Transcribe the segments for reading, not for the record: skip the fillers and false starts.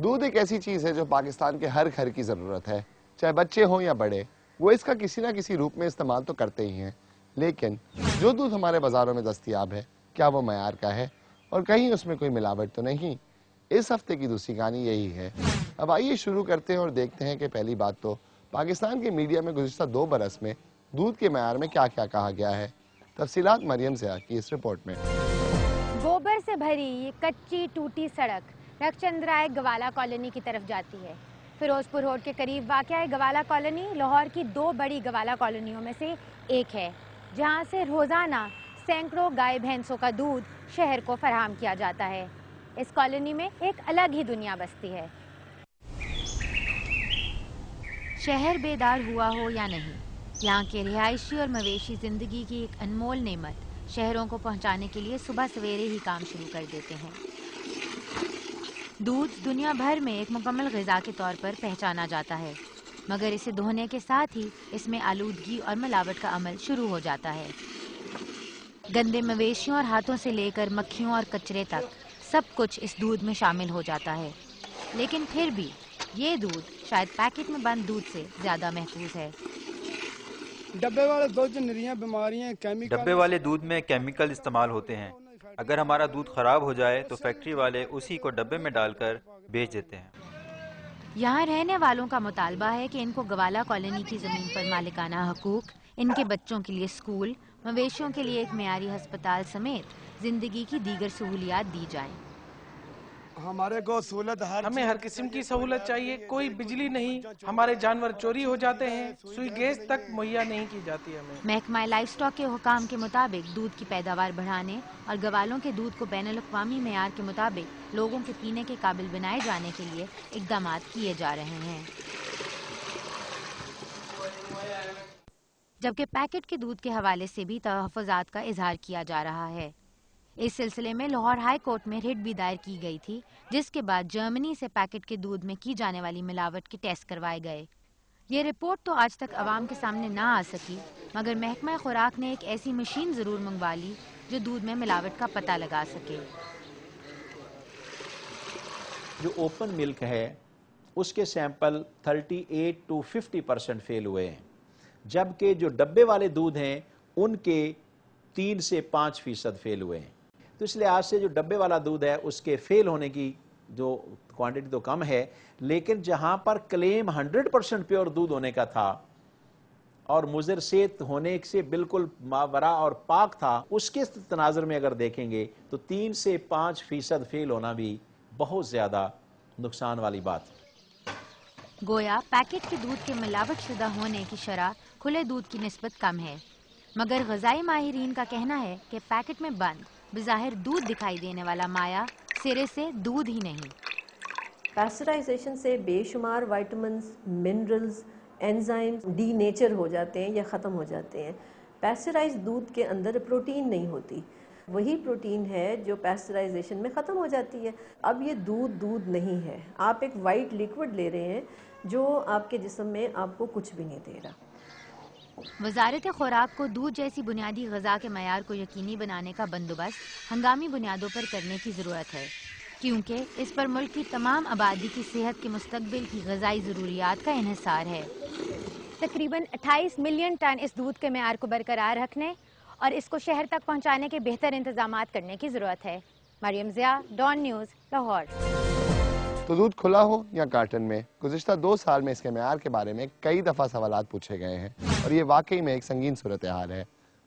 دودھ ایک ایسی چیز ہے جو پاکستان کے ہر گھر کی ضرورت ہے، چاہے بچے ہوں یا بڑے، وہ اس کا کسی نہ کسی روپ میں استعمال تو کرتے ہی ہیں، لیکن جو دودھ ہمارے بازاروں میں دستیاب ہے کیا وہ معیار کا ہے اور کہیں اس میں کوئی ملاوٹ تو نہیں؟ اس ہفتے کی دوسری کہانی یہی ہے۔ اب آئیے شروع کرتے ہیں اور دیکھتے ہیں کہ پہلی بات تو پاکستان کے میڈیا میں گزشتہ 2 برس میں دودھ کے معیار میں کیا کیا کہا گیا ہے۔ تفصیلات مریم ضیاء کی اس رپورٹ میں۔ گوبر سے بھری یہ کچی ٹوٹی سڑک رکھچندرائے گوالا کالونی کی طرف جاتی ہے۔ فیروز پور روڈ کے قریب واقع ہے گوالا کالونی لاہور کی 2 بڑی گوالا کالونیوں میں سے ایک ہے، جہاں سے روزانہ سینکڑوں گائے بھینسوں کا دودھ شہر کو فراہم کیا جاتا ہے۔ اس کالونی میں ایک الگ ہی دنیا بستی ہے۔ شہر بیدار ہوا ہو یا نہیں، یہاں کے رہائشی اور مویشی زندگی کی ایک انمول نعمت شہروں کو پہنچانے کے لیے صبح سویرے ہی کام شروع کر دیتے ہیں۔ دودھ دنیا بھر میں ایک مکمل غذا کے طور پر پہچانا جاتا ہے، مگر اسے دھونے کے ساتھ ہی اس میں آلودگی اور ملاوٹ کا عمل شروع ہو جاتا ہے۔ گندے مویشیوں اور ہاتھوں سے لے کر مکھیوں اور کچرے تک سب کچھ اس دودھ میں شامل ہو جاتا ہے، لیکن پھر بھی یہ دودھ شاید پیکٹ میں بند دودھ سے زیادہ محفوظ ہے۔ ڈبے والے دودھ نریاں بیماریاں ڈبے والے دودھ میں کیمیکل استعمال ہوتے ہیں۔ اگر ہمارا دودھ خراب ہو جائے تو فیکٹری والے اسی کو ڈبے میں ڈال کر بیچ دیتے ہیں۔ یہاں رہنے والوں کا مطالبہ ہے کہ ان کو گوالا کالونی کی زمین پر مالکانہ حقوق، ان کے بچوں کے لیے اسکول، مویشیوں کے لیے ایک معیاری ہسپتال سمیت زندگی کی دیگر سہولیات دی جائیں۔ ہمارے کو سہولت ہمیں ہر قسم کی سہولت چاہیے، کوئی بجلی نہیں، ہمارے جانور چوری ہو جاتے ہیں، سوئی گیس تک مہیا نہیں کی جاتی ہمیں۔ محکمہ لائف سٹاک کے حکام کے مطابق دودھ کی پیداوار بڑھانے اور گوالوں کے دودھ کو بین الاقوامی معیار کے مطابق لوگوں کے پینے کے قابل بنائے جانے کے لیے اقدامات کیے جا رہے ہیں۔ جبکہ پیکٹ کے دودھ کے حوالے سے بھی تحفظات کا اظہار کیا جا رہا ہے۔ اس سلسلے میں لاہور ہائی کورٹ میں ریٹ بھی دائر کی گئی تھی، جس کے بعد جرمنی سے پیکٹ کے دودھ میں کی جانے والی ملاوٹ کے ٹیسٹ کروائے گئے۔ یہ رپورٹ تو آج تک عوام کے سامنے نہ آ سکی، مگر محکمہ خوراک نے ایک ایسی مشین ضرور منگوا لی جو دودھ میں ملاوٹ کا پتہ لگا سکے۔ جو اوپن ملک ہے اس کے سیمپل 38 to 50% فیل ہوئے ہیں، جبکہ جو ڈبے والے دودھ ہیں ان کے 3 سے 5% فیل ہوئے ہیں۔ تو اس لحاظ سے جو ڈبے والا دودھ ہے اس کے فیل ہونے کی جو کوانٹٹی تو کم ہے، لیکن جہاں پر کلیم 100% پیور دودھ ہونے کا تھا اور مضر صحت ہونے سے بالکل ماورا اور پاک تھا، اس کے تناظر میں اگر دیکھیں گے تو 3 سے 5% فیل ہونا بھی بہت زیادہ نقصان والی بات ہے۔ گویا پیکٹ کے دودھ کے ملاوٹ شدہ ہونے کی شرح کھلے دودھ کی نسبت کم ہے، مگر غذائی ماہرین کا کہنا ہے کہ پیکٹ میں بند بظاہر دودھ دکھائی دینے والا مائع سرے سے دودھ ہی نہیں۔ پیسچرائزیشن سے بے شمار vitamins, minerals, enzymes denature ہو جاتے ہیں یا ختم ہو جاتے ہیں۔ پیسچرائز دودھ کے اندر پروٹین نہیں ہوتی، وہی پروٹین ہے جو پیسچرائزیشن میں ختم ہو جاتی ہے۔ اب یہ دودھ نہیں ہے، آپ ایک وائٹ لیکوڈ لے رہے ہیں جو آپ کے جسم میں آپ کو کچھ بھی نہیں دے رہا۔ وزارت خوراک کو دودھ جیسی بنیادی غذا کے معیار کو یقینی بنانے کا بندوبست ہنگامی بنیادوں پر کرنے کی ضرورت ہے، کیونکہ اس پر ملک کی تمام آبادی کی صحت کے مستقبل کی غذائی ضروریات کا انحصار ہے۔ تقریباً 28 ملین ٹن اس دودھ کے معیار کو برقرار رکھنے اور اس کو شہر تک پہنچانے کے بہتر انتظامات کرنے کی ضرورت ہے۔ مریم ضیاء، ڈان نیوز، لاہور۔ تو دودھ کھلا ہو یا کارٹن میں، گزشتہ 2 سال میں اس کے معیار کے بارے میں کئی دفعہ سوالات پوچھے گئے ہیں اور یہ واقعی میں ایک سنگین صورتحال ہے۔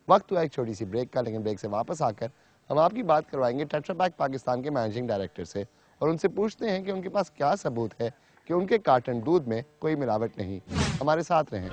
وقت ہوا ایک چھوٹی سی بریک کا، لیکن بریک سے واپس آ کر ہم آپ کی بات کروائیں گے ٹیٹرا پیک پاکستان کے مینیجنگ ڈائریکٹر سے اور ان سے پوچھتے ہیں کہ ان کے پاس کیا ثبوت ہے کہ ان کے کارٹن دودھ میں کوئی ملاوٹ نہیں۔ ہمارے ساتھ رہیں۔